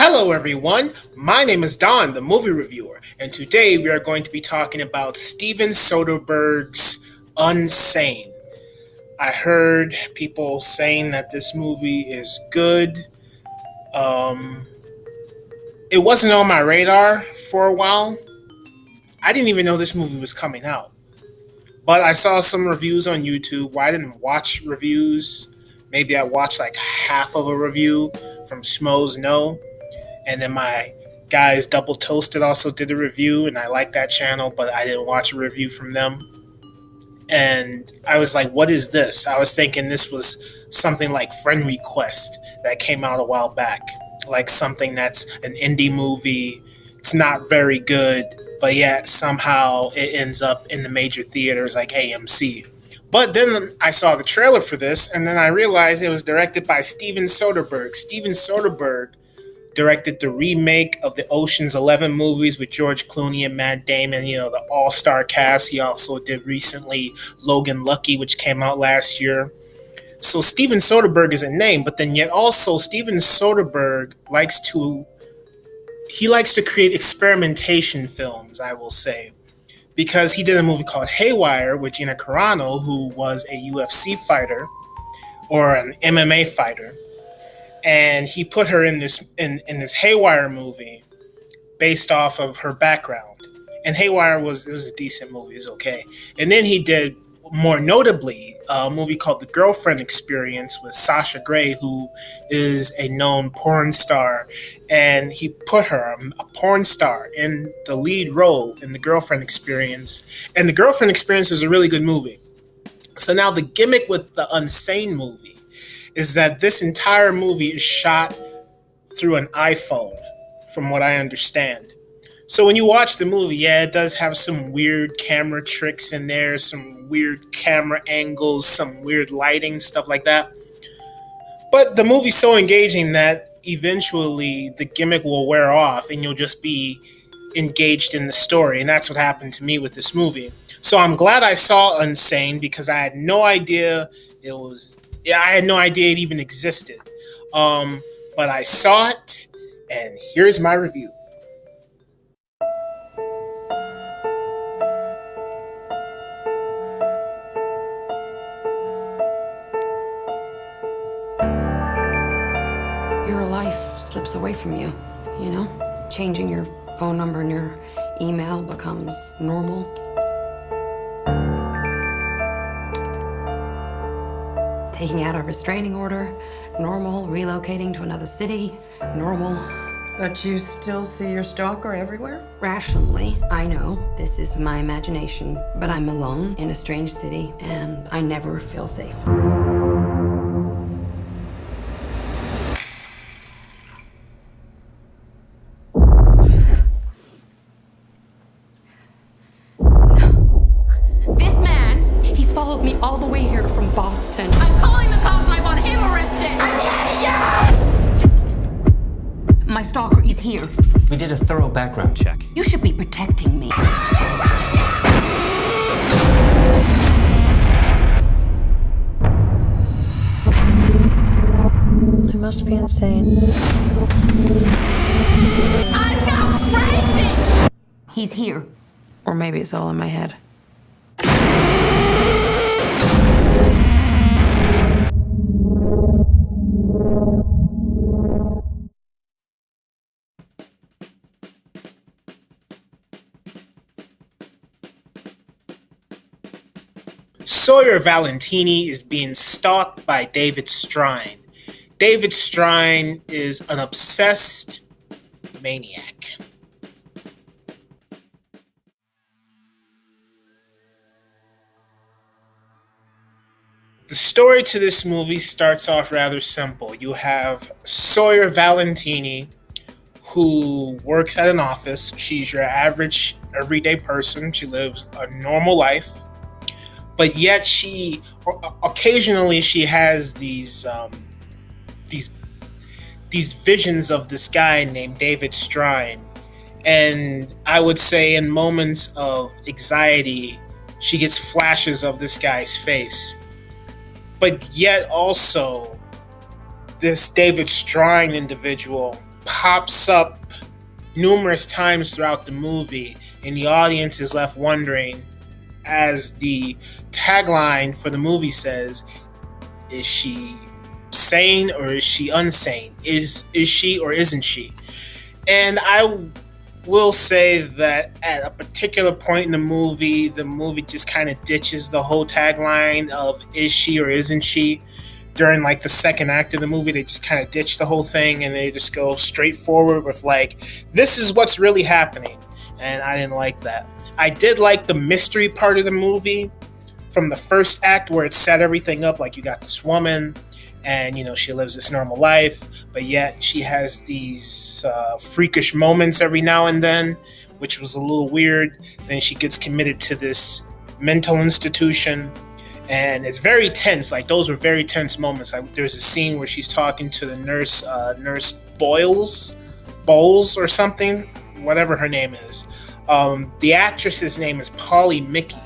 Hello, everyone. My name is Don, the movie reviewer, and today we are going to be talking about Steven Soderbergh's Unsane. I heard people saying that this movie is good. Um, it wasn't on my radar for a while. I didn't even know this movie was coming out, but I saw some reviews on YouTube. Well, I didn't watch reviews. Maybe I watched like half of a review from Schmoes Know. And then my guys Double Toasted also did a review, and I like that channel, but I didn't watch a review from them. And I was like, what is this? I was thinking this was something like Friend Request that came out a while back. Like something that's an indie movie. It's not very good, but yet somehow it ends up in the major theaters like AMC. But then I saw the trailer for this, and then I realized it was directed by Steven Soderbergh. Steven Soderbergh directed the remake of the Ocean's 11 movies with George Clooney and Matt Damon, the all-star cast. He also did recently Logan Lucky, which came out last year. So Steven Soderbergh is a name, but then yet also Steven Soderbergh likes to create experimentation films, I will say, because he did a movie called Haywire with Gina Carano, who was a UFC fighter or an MMA fighter. And he put her in this Haywire movie based off of her background. And Haywire was a decent movie, it's okay. And then he did, more notably, a movie called The Girlfriend Experience with Sasha Grey, who is a known porn star. And he put her, a porn star, in the lead role in The Girlfriend Experience. And The Girlfriend Experience was a really good movie. So now the gimmick with the Unsane movie is that this entire movie is shot through an iPhone, from what I understand. So when you watch the movie, it does have some weird camera tricks in there, some weird camera angles, some weird lighting, stuff like that. But the movie's so engaging that eventually the gimmick will wear off and you'll just be engaged in the story. And that's what happened to me with this movie. So I'm glad I saw Unsane because I had no idea it even existed. But I saw it, and here's my review. Your life slips away from you, Changing your phone number and your email becomes normal. Taking out a restraining order, normal. Relocating to another city, normal. But you still see your stalker everywhere? Rationally, I know this is my imagination, but I'm alone in a strange city, and I never feel safe. This man, he's followed me all the way here from Boston. I'm calling the cops and I want him arrested! My stalker is here. We did a thorough background check. You should be protecting me. I must be insane. I'm not crazy! He's here. Or maybe it's all in my head. Sawyer Valentini is being stalked by David Strine. David Strine is an obsessed maniac. The story to this movie starts off rather simple. You have Sawyer Valentini, who works at an office. She's your average, everyday person. She lives a normal life. But yet occasionally she has these visions of this guy named David Strine. And I would say in moments of anxiety, she gets flashes of this guy's face. But yet also, this David Strine individual pops up numerous times throughout the movie, and the audience is left wondering, as the tagline for the movie says, is she sane or is she unsane? Is she or isn't she? And I will say that at a particular point in the movie just kind of ditches the whole tagline of is she or isn't she. During like the second act of the movie, they just kind of ditch the whole thing and they just go straight forward with like, this is what's really happening. And I didn't like that. I did like the mystery part of the movie from the first act where it set everything up. Like, you got this woman and, you know, she lives this normal life, but yet she has these freakish moments every now and then, which was a little weird. Then she gets committed to this mental institution, and it's very tense. Like, those were very tense moments. There's a scene where she's talking to the nurse, Nurse Bowles or something, whatever her name is. The actress's name is Polly Mickey,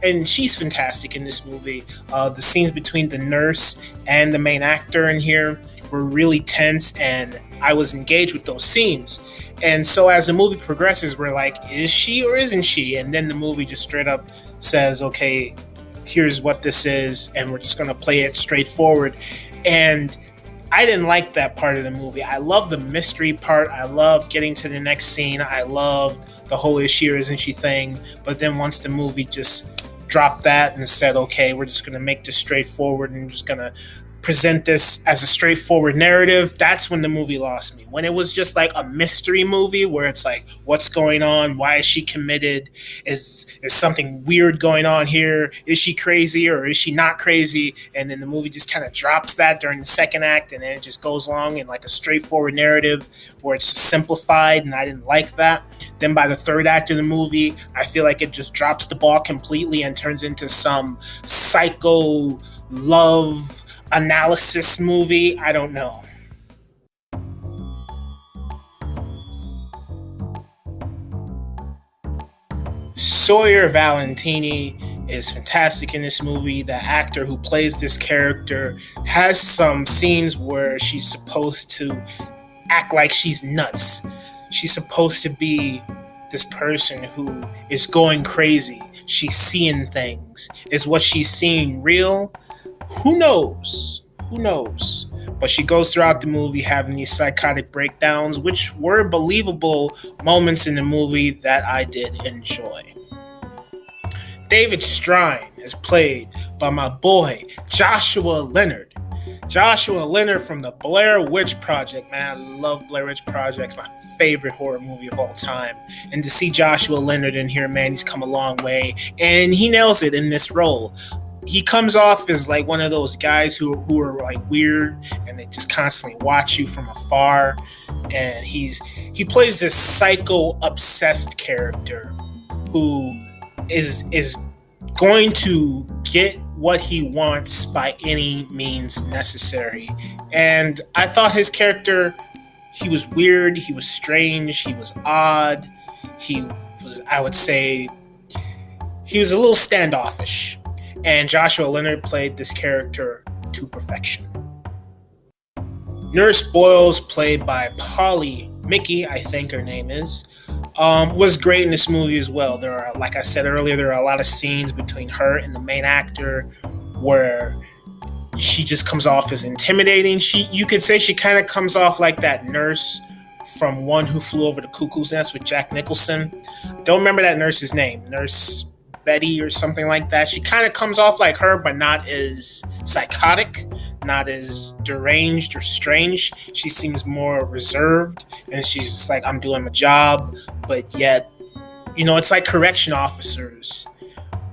and she's fantastic in this movie. The scenes between the nurse and the main actor in here were really tense, and I was engaged with those scenes. And so as the movie progresses, we're like, is she or isn't she? And then the movie just straight up says, okay, here's what this is, and we're just going to play it straightforward. And I didn't like that part of the movie. I love the mystery part. I love getting to the next scene. I love the whole is she or isn't she thing. But then once the movie just dropped that and said, okay, we're just going to make this straightforward and just going to present this as a straightforward narrative, that's when the movie lost me. When it was just like a mystery movie where it's like, what's going on? Why is she committed? Is something weird going on here? Is she crazy or is she not crazy? And then the movie just kind of drops that during the second act, and then it just goes along in like a straightforward narrative where it's simplified, and I didn't like that. Then by the third act of the movie, I feel like it just drops the ball completely and turns into some psycho love analysis movie. I don't know. Sawyer Valentini is fantastic in this movie. The actor who plays this character has some scenes where she's supposed to act like she's nuts. She's supposed to be this person who is going crazy. She's seeing things. Is what she's seeing real? Who knows? But she goes throughout the movie having these psychotic breakdowns, which were believable moments in the movie that I did enjoy. David Strine is played by my boy, Joshua Leonard. Joshua Leonard from the Blair Witch Project. Man, I love Blair Witch Project. It's my favorite horror movie of all time. And to see Joshua Leonard in here, man, he's come a long way. And he nails it in this role. He comes off as like one of those guys who are like weird and they just constantly watch you from afar. And he plays this psycho obsessed character who is going to get what he wants by any means necessary. And I thought his character, he was weird, he was strange, he was odd, he was, I would say, he was a little standoffish. And Joshua Leonard played this character to perfection. Nurse Boyles, played by Polly Mickey, I think her name is, was great in this movie as well. There are, like I said earlier, there are a lot of scenes between her and the main actor where she just comes off as intimidating. You could say she kind of comes off like that nurse from One Who Flew Over the Cuckoo's Nest with Jack Nicholson. Don't remember that nurse's name. Nurse Betty or something like that. She kind of comes off like her, but not as psychotic, not as deranged or strange. She seems more reserved, and she's just like, I'm doing my job. But yet, you know, it's like correction officers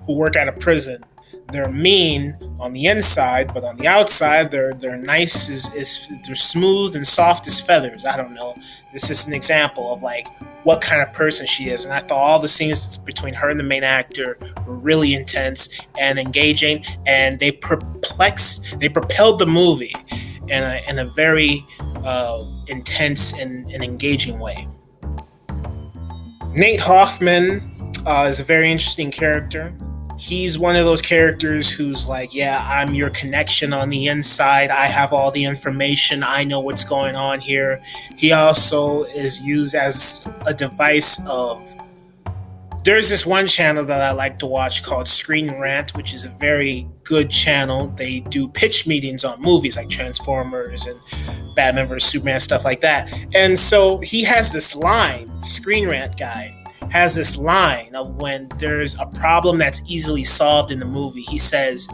who work at a prison. They're mean on the inside, but on the outside, they're nice they're smooth and soft as feathers. I don't know. This is an example of like what kind of person she is. And I thought all the scenes between her and the main actor were really intense and engaging, and they propelled the movie in a very intense and engaging way. Nate Hoffman is a very interesting character. he's one of those characters who's like, yeah, I'm your connection on the inside. I have all the information. I know what's going on here. He also is used as a device of. There's this one channel that I like to watch called Screen Rant, which is a very good channel. They do pitch meetings on movies like Transformers and Batman vs Superman, stuff like that. And so he has this line, Screen Rant guy has this line of when there's a problem that's easily solved in the movie. He says,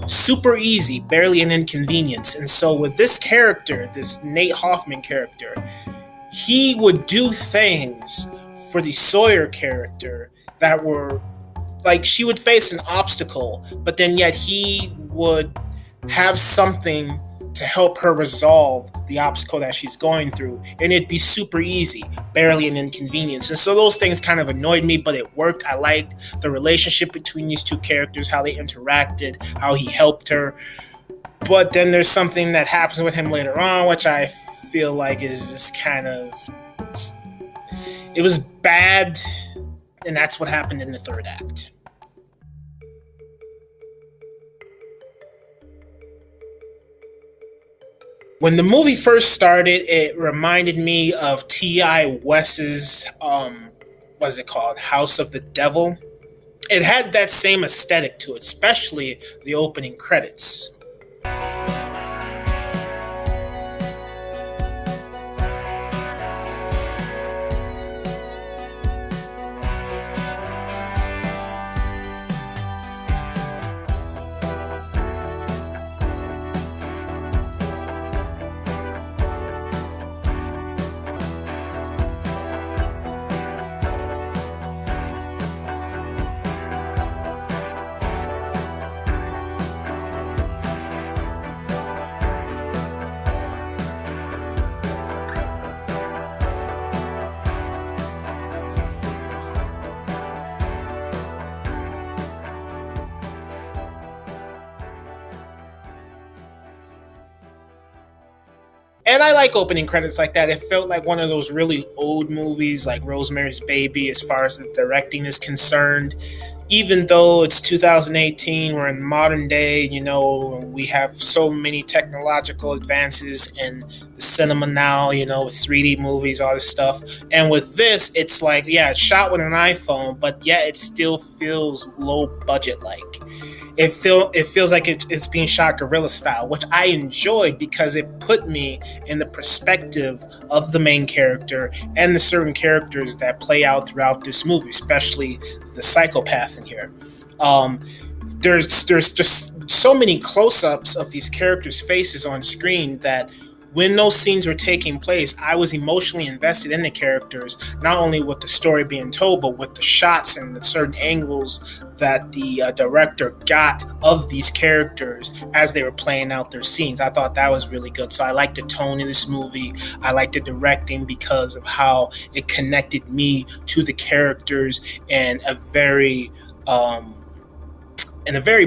super easy, barely an inconvenience. And so with this character, this Nate Hoffman character, he would do things for the Sawyer character that were like, she would face an obstacle, but then yet he would have something to help her resolve the obstacle that she's going through, and it'd be super easy, barely an inconvenience. And so those things kind of annoyed me, but it worked. I liked the relationship between these two characters, how they interacted, how he helped her. But then there's something that happens with him later on, which I feel like is just kind of, it was bad, and that's what happened in the third act. When the movie first started, it reminded me of T.I. West's, what's it called? House of the Devil. It had that same aesthetic to it, especially the opening credits. And I like opening credits like that. It felt like one of those really old movies like Rosemary's Baby as far as the directing is concerned. Even though it's 2018, we're in modern day, we have so many technological advances in the cinema now, with 3D movies, all this stuff. And with this, it's like, yeah, it's shot with an iPhone, but yet it still feels low budget like. It feels like it's being shot guerrilla style, which I enjoyed because it put me in the perspective of the main character and the certain characters that play out throughout this movie, especially the psychopath in here. There's just so many close-ups of these characters' faces on screen that when those scenes were taking place, I was emotionally invested in the characters, not only with the story being told, but with the shots and the certain angles that the director got of these characters as they were playing out their scenes. I thought that was really good. So I like the tone of this movie. I like the directing because of how it connected me to the characters in a very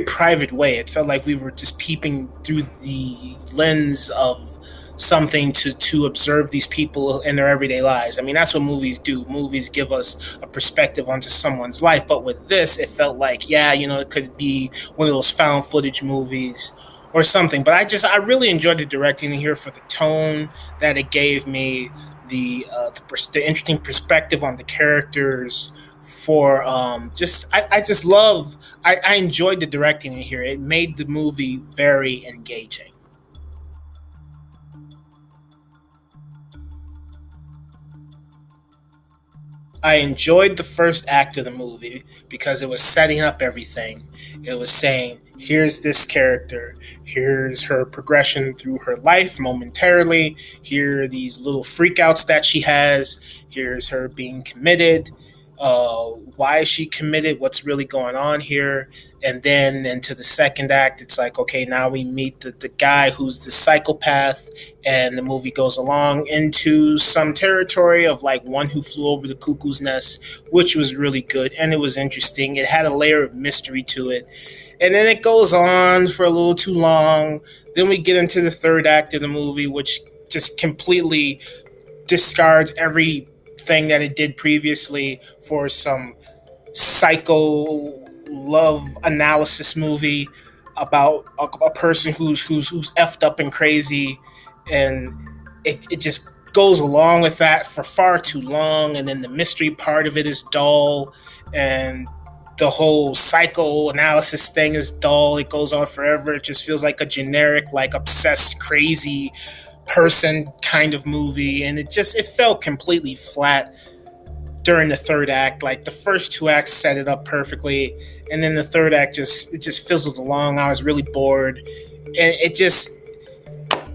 private way. It felt like we were just peeping through the lens of something to observe these people in their everyday lives. I mean, that's what movies do. Movies give us a perspective onto someone's life. But with this, it felt like, it could be one of those found footage movies or something. But I really enjoyed the directing here for the tone that it gave me, the interesting perspective on the characters. For I enjoyed the directing in here. It made the movie very engaging. I enjoyed the first act of the movie because it was setting up everything. It was saying, here's this character, here's her progression through her life momentarily, here are these little freakouts that she has, here's her being committed, why is she committed, what's really going on here. And then into the second act, it's like, okay, now we meet the guy who's the psychopath, and the movie goes along into some territory of like One Who Flew Over the Cuckoo's Nest, which was really good, and it was interesting. It had a layer of mystery to it. And then it goes on for a little too long. Then we get into the third act of the movie, which just completely discards everything that it did previously for some psycho love analysis movie about a person who's effed up and crazy, and it just goes along with that for far too long, and then the mystery part of it is dull, and the whole psychoanalysis thing is dull. It goes on forever. It just feels like a generic, like obsessed, crazy person kind of movie, and it felt completely flat during the third act. Like the first two acts set it up perfectly, and then the third act just fizzled along. I was really bored, and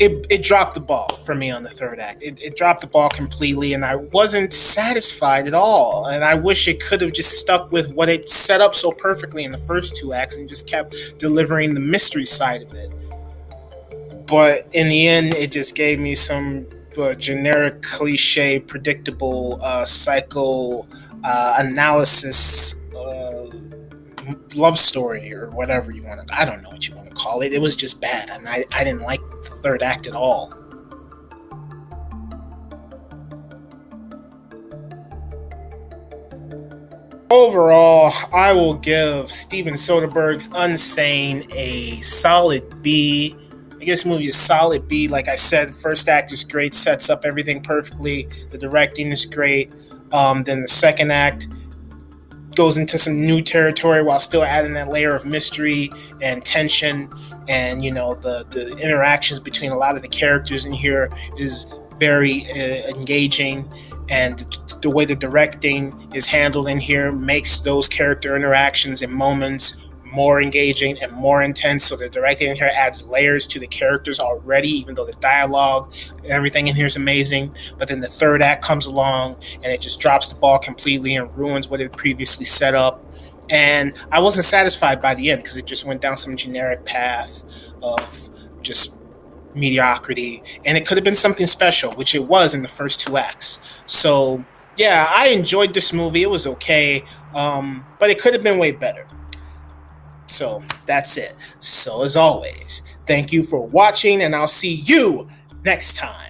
it dropped the ball for me on the third act. It dropped the ball completely, and I wasn't satisfied at all. And I wish it could have just stuck with what it set up so perfectly in the first two acts and just kept delivering the mystery side of it. But in the end, it just gave me some generic, cliche, predictable psycho analysis love story or whatever you want to. I don't know what you want to call it. It was just bad, and I didn't like the third act at all. Overall, I will give Steven Soderbergh's Unsane a solid B. I guess the movie is solid B. Like I said, the first act is great, sets up everything perfectly. The directing is great. Then the second act goes into some new territory while still adding that layer of mystery and tension. And, the interactions between a lot of the characters in here is very engaging. And the way the directing is handled in here makes those character interactions and moments more engaging and more intense. So the directing in here adds layers to the characters already, even though the dialogue and everything in here is amazing. But then the third act comes along and it just drops the ball completely and ruins what it previously set up. And I wasn't satisfied by the end because it just went down some generic path of just mediocrity, and it could have been something special, which it was in the first two acts. So yeah, I enjoyed this movie. It was okay, but it could have been way better. So that's it. So as always, thank you for watching, and I'll see you next time.